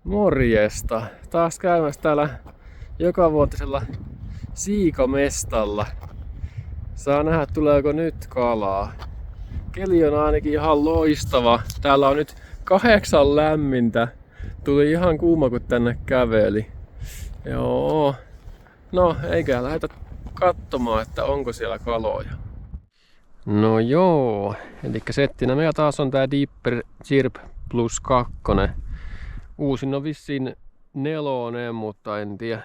Morjesta! Taas käymässä täällä jokavuotisella siikamestalla. Saa nähdä tuleeko nyt kalaa. Keli on ainakin ihan loistava. Täällä on nyt 8 lämmintä. Tuli ihan kuuma kun tänne käveli. Joo. No eikä lähdetä katsomaan, että onko siellä kaloja. No joo. Elikkä settinä meillä taas on tää Dipper Chirp Plus 2. Uusin on vissiin 4, mutta en tiedä.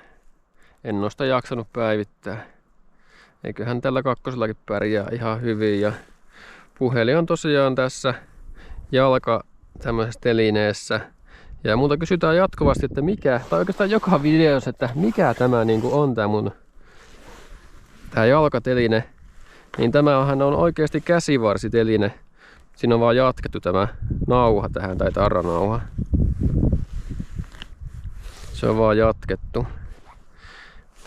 En oo sitä jaksanut päivittää. Eiköhän tällä 2:llakin pärjää ihan hyvin. Ja puhelin on tosiaan tässä jalka tämmöisessä telineessä. Ja multa kysytään jatkuvasti, että mikä, tai oikeastaan joka videossa, että mikä tämä niinku on tää jalkateline. Niin tämähän on oikeasti käsivarsiteline. Siinä on vaan jatkettu tämä nauha tähän, tai tarranauha. Se on vaan jatkettu.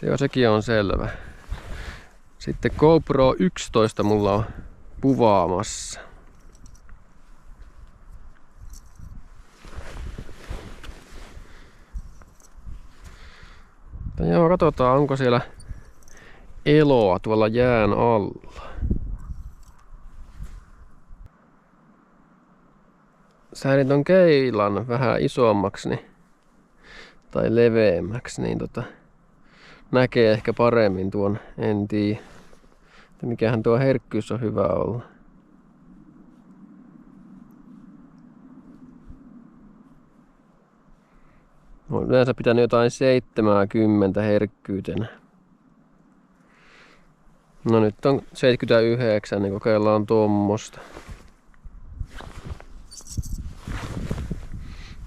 Joo, sekin on selvä. Sitten GoPro 11 mulla on puvaamassa. Joo, katsotaan onko siellä eloa tuolla jään alla. Säädin ton keilan vähän isommaksi tai leveämmäksi, niin näkee ehkä paremmin tuon, en tiedä. Mikähän tuo herkkyys on hyvä olla. No, yleensä pitänyt jotain 70 herkkyytenä. No nyt on 79, niin kokeillaan tommosta.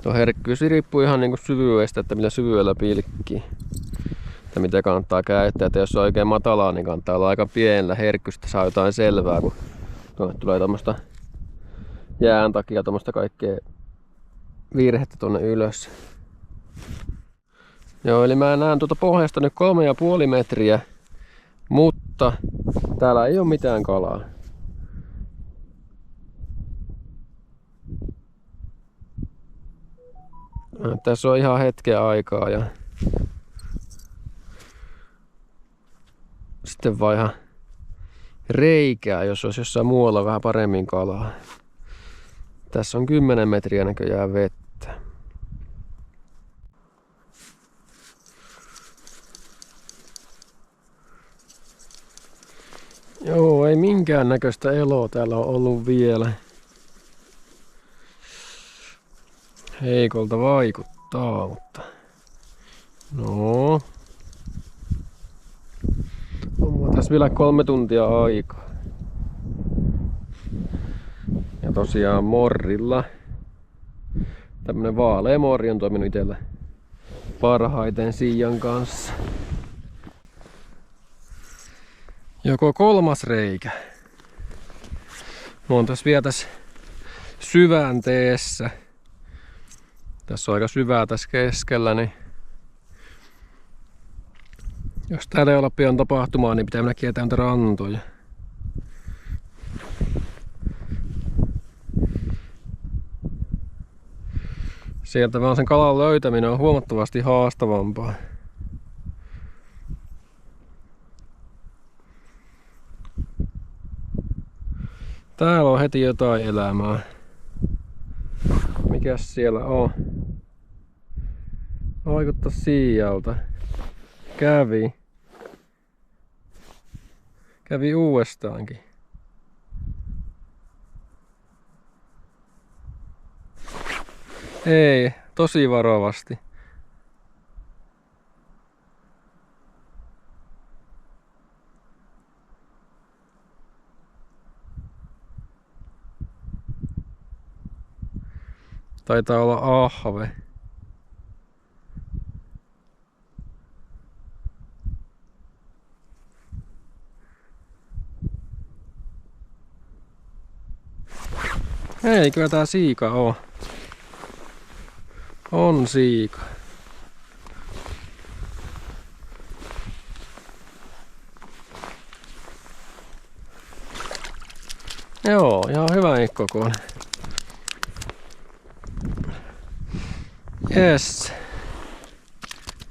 Tuo herkkyys riippuu ihan niinku syvyydestä, että millä syvyydellä pilkkii. Että mitä kannattaa käyttää. Että jos on oikein matalaa, niin kannattaa olla aika pienellä herkkystä, saa jotain selvää, kun tuonne tulee tommoista jään takia tommoista kaikkea virhettä tonne ylös. Joo, eli mä näen tuota pohjasta nyt 3,5 metriä, mutta täällä ei ole mitään kalaa. Tässä on ihan hetken aikaa ja sitten vaihan reikää, jos olisi jossain muualla vähän paremmin kalaa. Tässä on 10 metriä näköjään vettä. Joo, ei minkään näköistä eloa täällä on ollut vielä. Heikolta vaikuttaa, mutta no. On tässä vielä 3 tuntia aikaa. Ja tosiaan morrilla. Tämmönen vaalea morri on toiminut itsellä parhaiten siian kanssa. Joko 3. reikä. Mä oon tässä vielä tässä syvänteessä. Tässä on aika syvää tässä keskellä, niin jos täällä ei olla pian tapahtumaa, niin pitää mennä kiertämään rantoja. Sieltä vaan sen kalan löytäminen on huomattavasti haastavampaa. Täällä on heti jotain elämää. Mikäs siellä on? Vaikuttaa siialta. Kävi uudestaankin. Ei, tosi varovasti. Taitaa olla ahve. Ei, kyllä tää siika on. On siika. Joo, ihan hyvä kokoinen. Yes.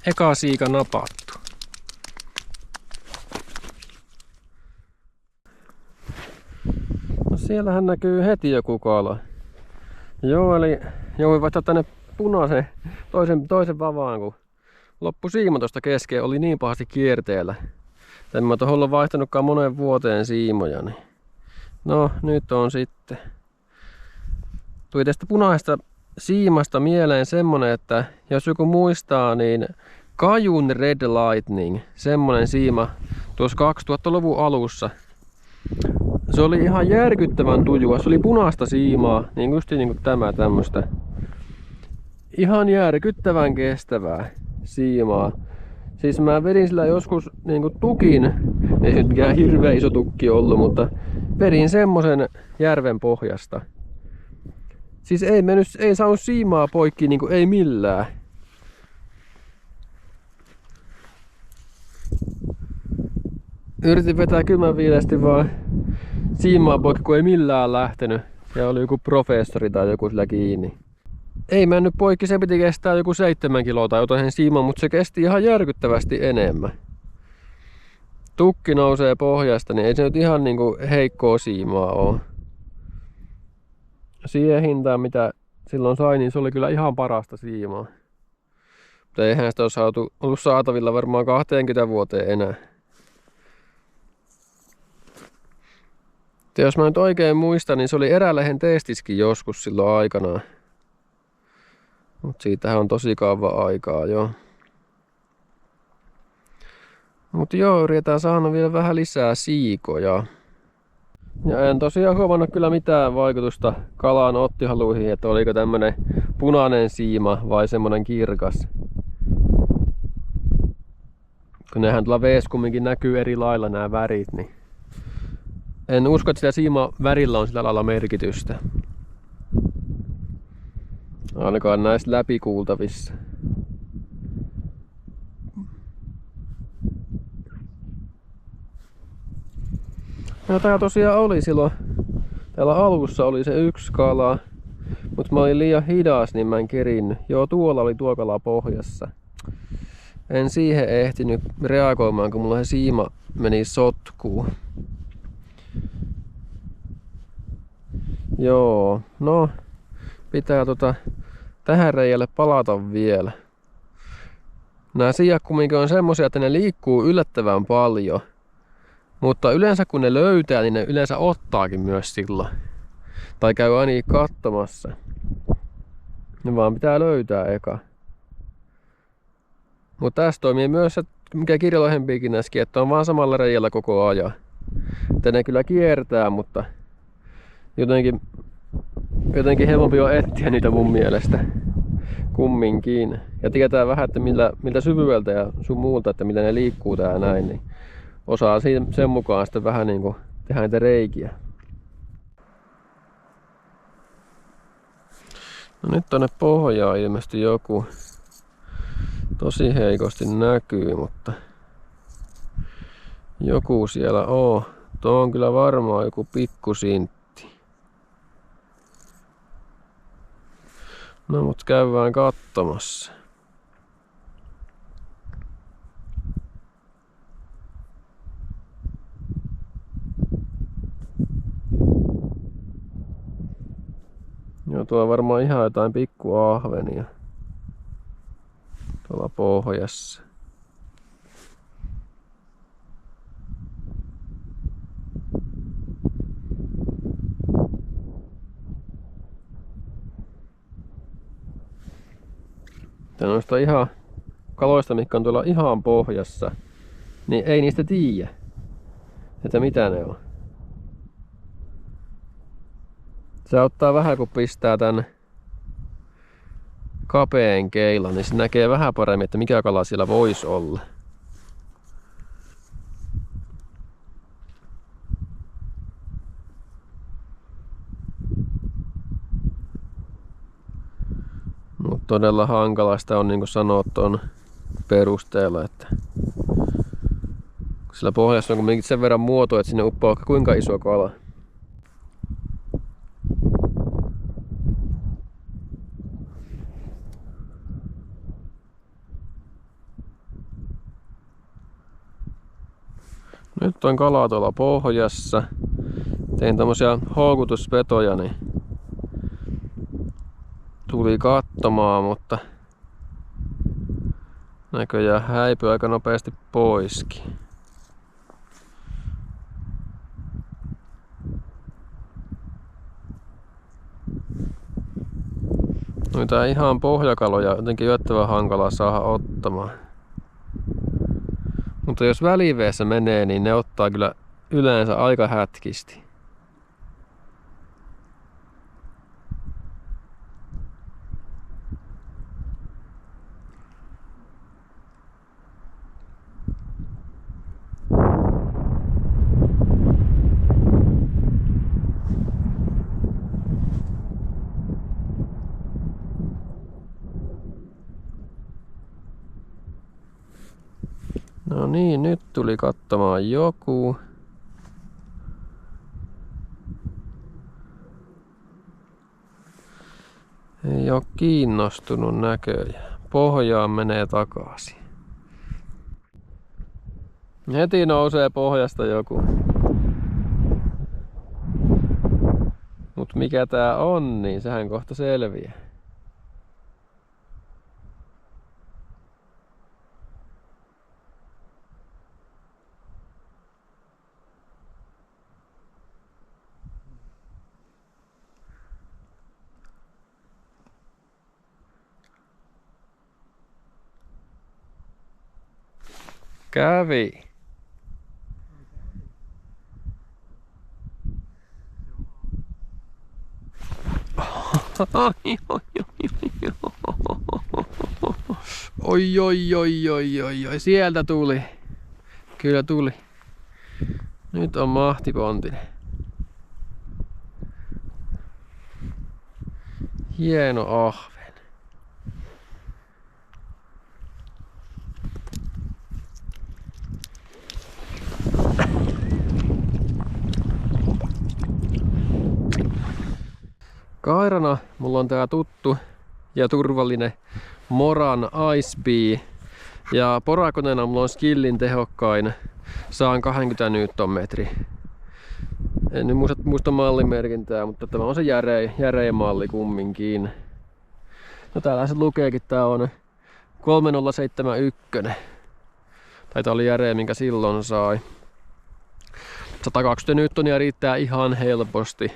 Eka siika napattu. No siellähän näkyy heti joku kala. Joo, eli jouduin vaihtaa tänne punaisen toisen vavaan, kun loppu siima tosta kesken, oli niin pahasti kierteellä. En mä tohon vaihtanutkaan moneen vuoteen siimoja. Niin. No nyt on sitten. Tuli tästä punaisesta siimasta mieleen semmonen, että jos joku muistaa, niin Kajun Red Lightning, semmonen siima tuossa 2000-luvun alussa. Se oli ihan järkyttävän tujua. Se oli punaista siimaa, niin kuin tämä tämmöstä. Ihan järkyttävän kestävää siimaa. Siis mä vedin sillä joskus niinku tukin, ei se nyt mikään hirveä iso tukki ollut, mutta vedin semmosen järven pohjasta. Siis ei saanut siimaa poikki niinku ei millään. Yritin vetää kymmenviidesti vaan siimaa poikki, kun ei millään lähtenyt. Ja oli joku professori tai joku sillä kiinni. Ei mennyt poikki, se piti kestää joku 7 kiloa tai jotain siimaa, mutta se kesti ihan järkyttävästi enemmän. Tukki nousee pohjasta, niin ei se nyt ihan niinku heikkoa siimaa oo. Siihen hintaan mitä silloin sai, niin se oli kyllä ihan parasta siimaa. Mutta eihän sitä olisi ollut saatavilla varmaan 20 vuoteen enää. Ja jos mä nyt oikein muistan, niin se oli Erälehen testiskin joskus silloin aikanaan. Mutta siitähän on tosi kauan aikaa jo. Mutta joo, yritetään saada vielä vähän lisää siikoja. Ja en tosiaan huomannut kyllä mitään vaikutusta kalan ottihaluihin, että oliko tämmönen punainen siima vai semmonen kirkas. Kun nehän tuolla vees kumminkin näkyy eri lailla nämä värit, niin en usko, että sillä siima värillä on sillä lailla merkitystä. Ainakaan näistä läpikuultavissa. No tää tosiaan oli silloin, täällä alussa oli se yksi kala, mutta mä olin liian hidas, niin mä en kerinnyt. Joo, tuolla oli tuo kala pohjassa. En siihen ehtinyt reagoimaan, kun mulla se siima meni sotkuun. Joo, no pitää tähän reiälle palata vielä. Nämä siat kumminkin on semmosia, että ne liikkuu yllättävän paljon. Mutta yleensä kun ne löytää, niin ne yleensä ottaakin myös silloin. Tai käy ainakin katsomassa. Ne vaan pitää löytää eka. Mutta tässä toimii myös, mikä kirjolohempiikin näskin, että on vaan samalla reiällä koko ajan. Että ne kyllä kiertää, mutta jotenkin helpompi on etsiä niitä mun mielestä. Kumminkin. Ja tietää vähän, että miltä syvyydeltä ja sun muulta, että millä ne liikkuu tää näin. Niin osaa sen mukaan sitten vähän niinku tehdä niitä reikiä. No nyt tonne pohjaan ilmeisesti joku tosi heikosti näkyy, mutta joku siellä on. Tuo on kyllä varmaan joku pikkusintti. No mut käydään katsomassa. Joo, tuo on varmaan ihan jotain pikkuahvenia tuolla pohjassa. Ja noista ihan kaloista, mitkä on tuolla ihan pohjassa, niin ei niistä tiedä, että mitä ne on. Se auttaa vähän, kun pistää tän kapeen keilan, niin se näkee vähän paremmin, että mikä kala siellä voisi olla. Mutta todella hankalasta on, niin kuin sanot ton perusteella, että sillä pohjassa on kuitenkin sen verran muotoa, että sinne uppoaa kuinka iso kala. Nyt on kalaa tuolla pohjassa. Tein tämmösiä houkutuspetoja, niin tuli katsomaan, mutta näköjään häipyi aika nopeasti poiskin. Noita ihan pohjakaloja jotenkin yllättävän hankala saada ottamaan. Mutta jos väliveessä menee, niin ne ottaa kyllä yleensä aika hätkisti. No niin, nyt tuli katsomaan joku. Ei oo kiinnostunut näköjään. Pohjaan menee takaisin. Heti nousee pohjasta joku. Mut mikä tää on, niin sehän kohta selviää. Kävi. Oi, oi, oi, oi, oi, oi, sieltä tuli. Kyllä tuli. Nyt on mahtipontinen. Hieno ahven. Kairana mulla on tää tuttu ja turvallinen Moran Ice Bee. Ja porakoneena mulla on Skillin tehokkain. Saan 20 Nm. En nyt muista mallimerkintää, mutta tämä on se järein malli kumminkin. No täällä se lukeekin, tää on 3071. Tai tää oli järeä, minkä silloin sai. 120 N riittää ihan helposti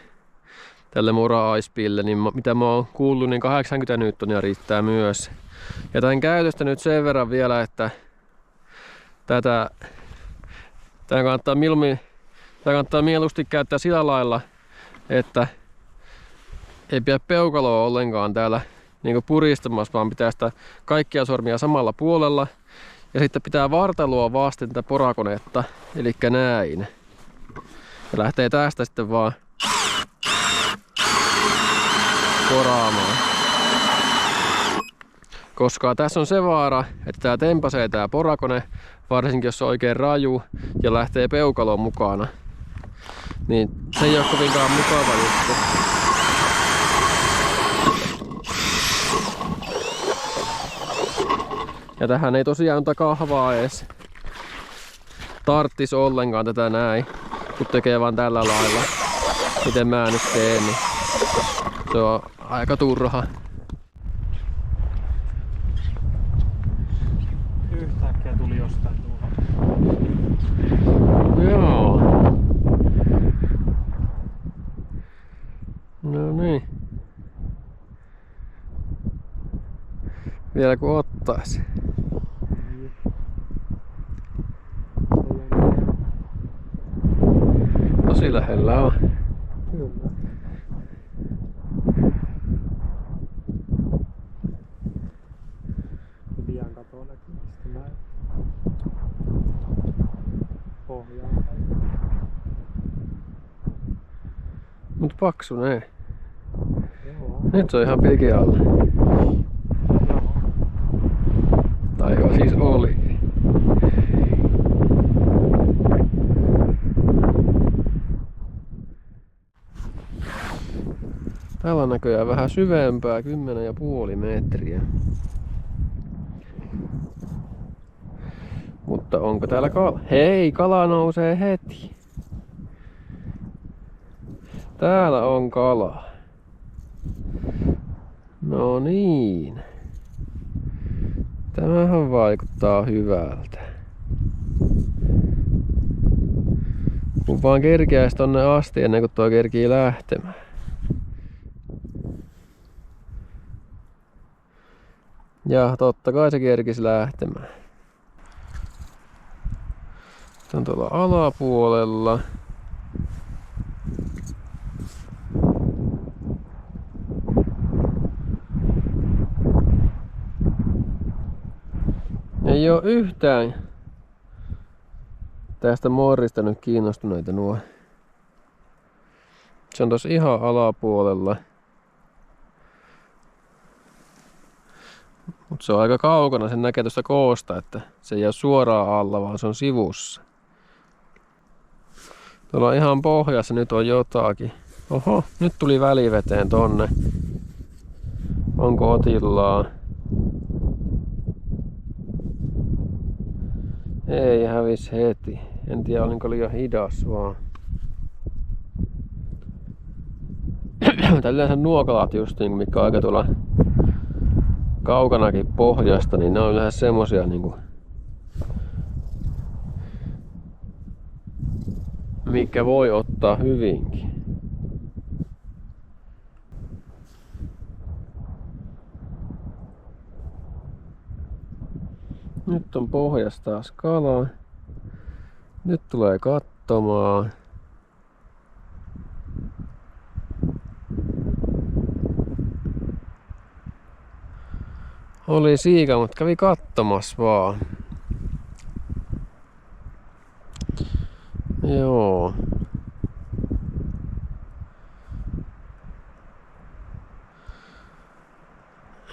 tälle Mora Ice Beelle, niin mitä mä oon kuullut, niin 80 N riittää myös. Ja tän käytöstä nyt sen verran vielä, että tätä kannattaa mieluusti käyttää sillä lailla, että ei pidä peukaloa ollenkaan täällä niin puristamassa, vaan pitää sitä kaikkia sormia samalla puolella. Ja sitten pitää vartaloa vasten tätä porakonetta, eli näin. Ja lähtee tästä sitten vaan poraamaan. Koska tässä on se vaara, että tää tempasee tää porakone, varsinkin jos se on oikein raju ja lähtee peukalon mukana. Niin se ei oo kovinkaan mukava juttu. Ja tähän ei tosiaan kahvaa edes tarttis ollenkaan tätä näin, kun tekee vaan tällä lailla. Miten mä nyt teen, niin se on aika turha. Yhtäkkiä tuli jostain tuolla. Joo. No niin. Vielä kun ottais. Tosi lähellä on. Kyllä. Pian katoo näkymistä näin. Pohjaan päin. Mut paksu näin. Joo. Nyt se on ihan pilki alla. Joo. Tai joo, siis oli. Täällä on näköjään vähän syvempää, 10,5 metriä. Mut Mutta onko täällä kala? Hei, kala nousee heti. Täällä on kala. No niin. Tämähän vaikuttaa hyvältä. Kun vaan kerkeäis tonne asti ennen kuin toi kerkii lähtemään. Ja totta kai se kerkisi lähtemään. Se on tuolla alapuolella. Ei oo yhtään tästä morrista nyt kiinnostuneita nuo. Se on tossa ihan alapuolella. Mut se on aika kaukana, sen näkee tuosta koosta, että se ei ole suoraan alla, vaan se on sivussa. Tuolla ihan pohjassa nyt on jotakin. Oho, nyt tuli väliveteen tonne. Onko otillaa? Ei, hävis heti. En tiedä, olinko liian hidas vaan. Tää yleensä nuo kalat just niin, mikä on aika tuolla kaukanakin pohjasta, niin ne on yleensä semmosia niinku, mikä voi ottaa hyvinkin. Nyt on pohjassa taas kala. Nyt tulee katsomaan. Oli siika, mutta kävi katsomassa vaan. Joo.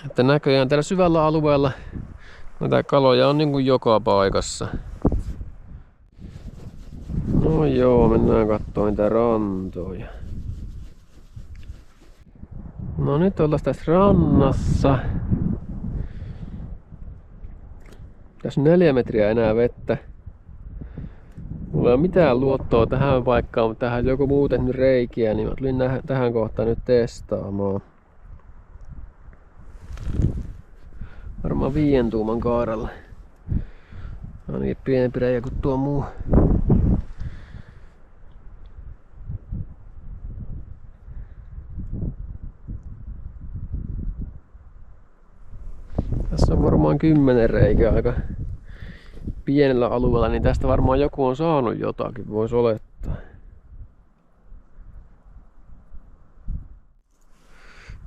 Että näköjään täällä syvällä alueella näitä kaloja on niin kuin joka paikassa. No joo, mennään katsomaan niitä rantoja. No nyt ollaan tässä rannassa. Tässä 4 metriä enää vettä. Mulla ei ole mitään luottoa tähän paikkaan, mutta tähän joku muu tehnyt reikiä, niin mä tulin tähän kohtaan nyt testaamaan. Varmaan 5 tuuman kaaralla. Ainakin pienempi reikä kuin tuo muu. Tässä on varmaan 10 reikää aika pienellä alueella, niin tästä varmaan joku on saanut jotakin, voisi olettaa.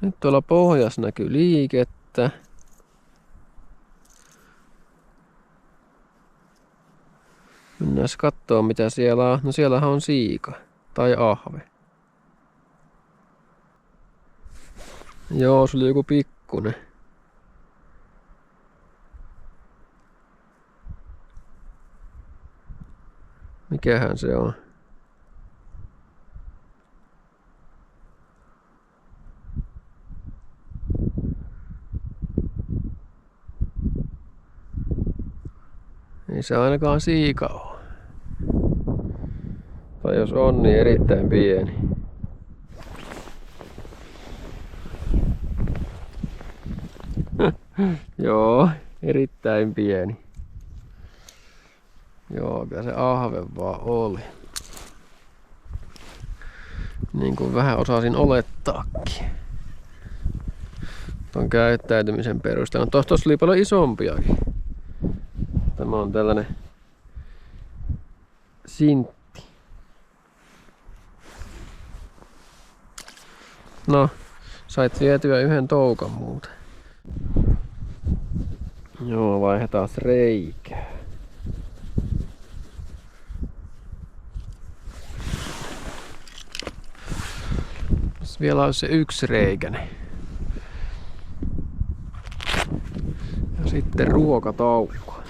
Nyt tuolla pohjassa näkyy liikettä. Mennään katsoa mitä siellä on. No siellähän on siika tai ahve. Joo, se oli joku pikkunen. Mikähän se on? Ei se ainakaan siika ole. Tai jos on, niin erittäin pieni. Joo, erittäin pieni. Joo, kyllä se ahve vaan oli. Niin kuin vähän osasin olettaakin. Ton käyttäytymisen perusteella. Tuossa oli paljon isompiakin. Tämä on tällainen sintti. No, sait vietyä 1 toukan muuten. Joo, vaihdetaan reikää. Vielä on se 1 reikäinen. Ja sitten ruokataukko.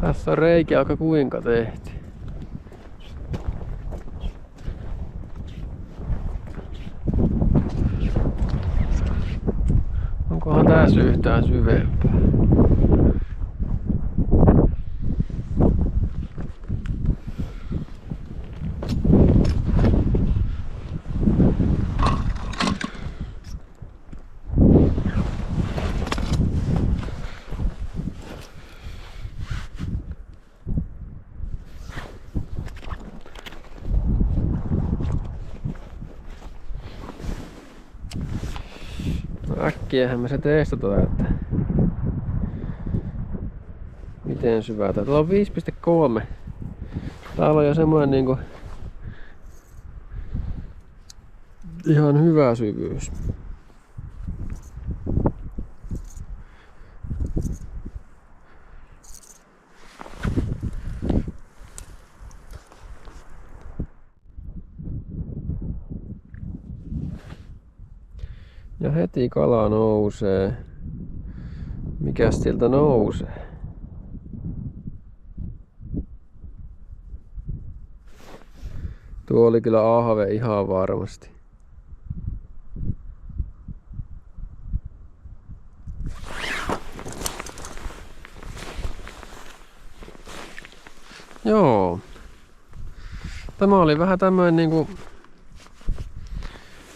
Tässä on reikä aika kuinka tehty. Onkohan tässä yhtään syvempää? Äkkiähän me se testataan, että miten syvää. Täällä on 5,3. Täällä on jo semmoinen niinku ihan hyvä syvyys. Ja heti kala nousee. Mikäs sieltä nousee? Tuo oli kyllä ahve ihan varmasti. Joo. Tämä oli vähän tämmönen niinku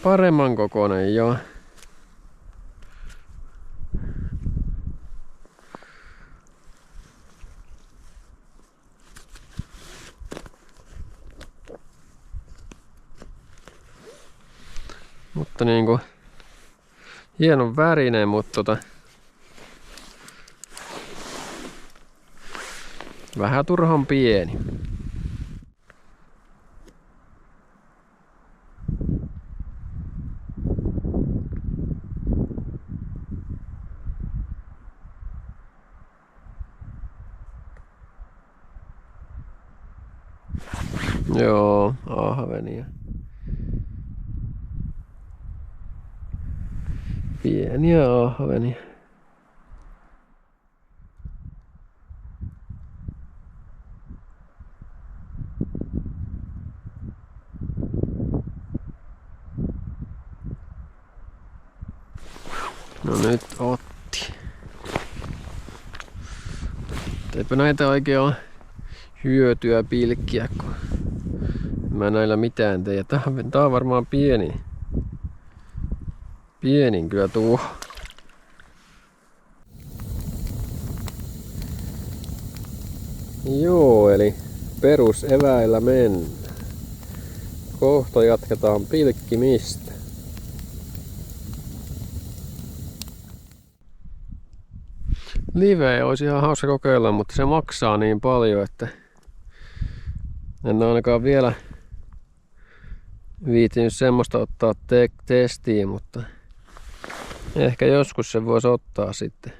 paremman kokoinen jo. Mutta niinku hienon värinen, mutta vähän turhan pieni. Joo, ahvenia. Pieniä ahvenia. No nyt otti. Eipä näitä oikein ole hyötyä pilkkiä, kun mä näillä mitään tee. Tää on varmaan pienin kyllä tuo. Joo, eli peruseväillä mennään. Kohta jatketaan pilkkimistä. Live olisi ihan hauska kokeilla, mutta se maksaa niin paljon, että en ainakaan vielä viitinyt semmoista ottaa testiin, mutta ehkä joskus se voisi ottaa sitten.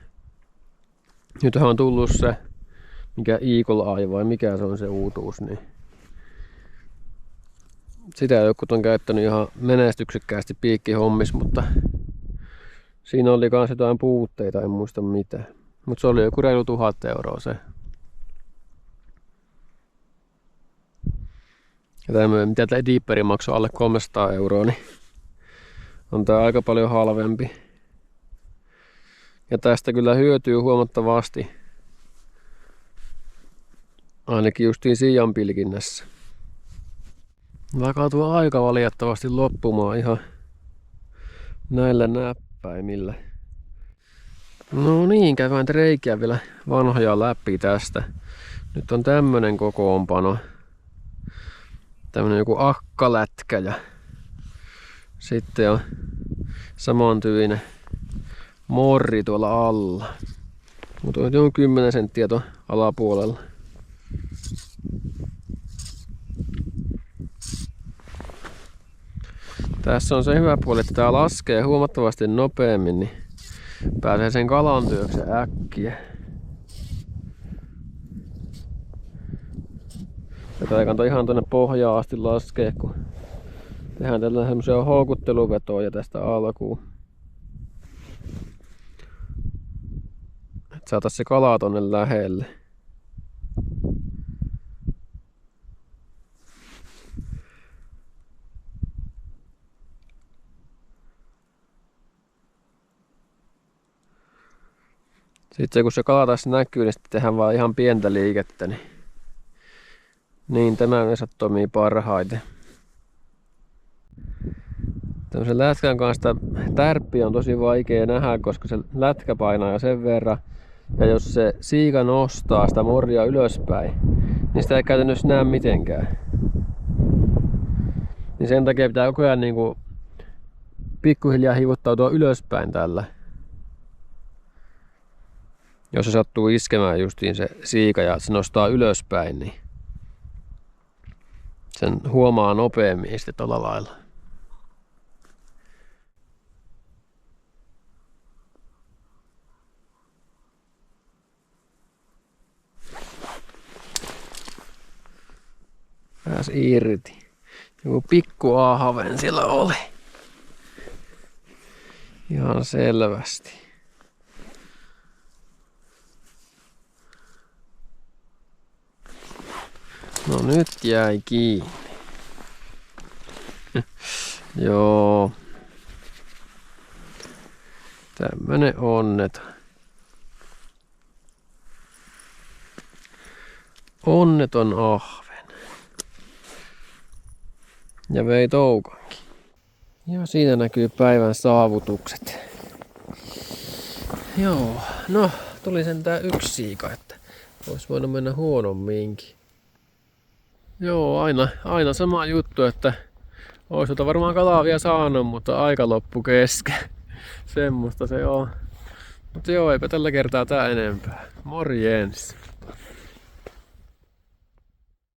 Nythän on tullut se, mikä Eagle Eye vai mikä se on se uutuus, niin sitä jotkut on käyttänyt ihan menestyksekkäästi piikkihommissa, mutta siinä oli kans jotain puutteita, en muista mitä. Mutta se oli joku reilu 1000 € se. Ja tämmöinen, mitä tämä Deeperi maksoi alle 300 €, niin on tää aika paljon halvempi. Ja tästä kyllä hyötyy huomattavasti. Ainakin justiin siian pilkinnässä. Alkaa tuo aika valitettavasti loppumaan ihan näillä näppäimillä. No niin, käydään reikiä vielä vanhoja läpi tästä. Nyt on tämmönen kokoonpano. Tämmönen joku akkalätkä ja sitten on samantyinen morri tuolla alla. Mutta on 10 senttiä tuon alapuolella. Tässä on se hyvä puoli, että tää laskee huomattavasti nopeammin, niin pääsee sen kalan työkseen äkkiä. Ja tää ei kannata ihan tonne pohjaan asti laskea, kun tehdään tällä semmosia houkutteluvetoja tästä alkuun. Että saatais se kala tonne lähelle. Sitten kun se kala tässä näkyy, niin sitten tehdään vaan ihan pientä liikettä. Niin tämä myös toimii parhaiten. Tämmöisen lätkän kanssa tärppi on tosi vaikea nähdä, koska se lätkä painaa jo sen verran. Ja jos se siika nostaa sitä morjaa ylöspäin, niin sitä ei käytännössä näe mitenkään. Niin sen takia pitää koko ajan niinku pikkuhiljaa hivuttautua ylöspäin tällä. Jos se sattuu iskemään justiin se siika ja se nostaa ylöspäin, niin sen huomaa nopeammin sitten tuolla lailla. Pääs irti. Joku pikku aahaven siellä oli. Ihan selvästi. No nyt jäi kiinni. Joo. Tämmönen onneton. Onneton ahven. Ja vei toukankin. Ja siinä näkyy päivän saavutukset. Joo, no tuli sentään yksi siika, että olisi voinut mennä huonomminkin. Joo, aina sama juttu, että olisi varmaan kalaa vielä saanut, mutta aika loppu kesken. Semmoista se on. Mutta joo, eipä tällä kertaa tää enempää. Morjens!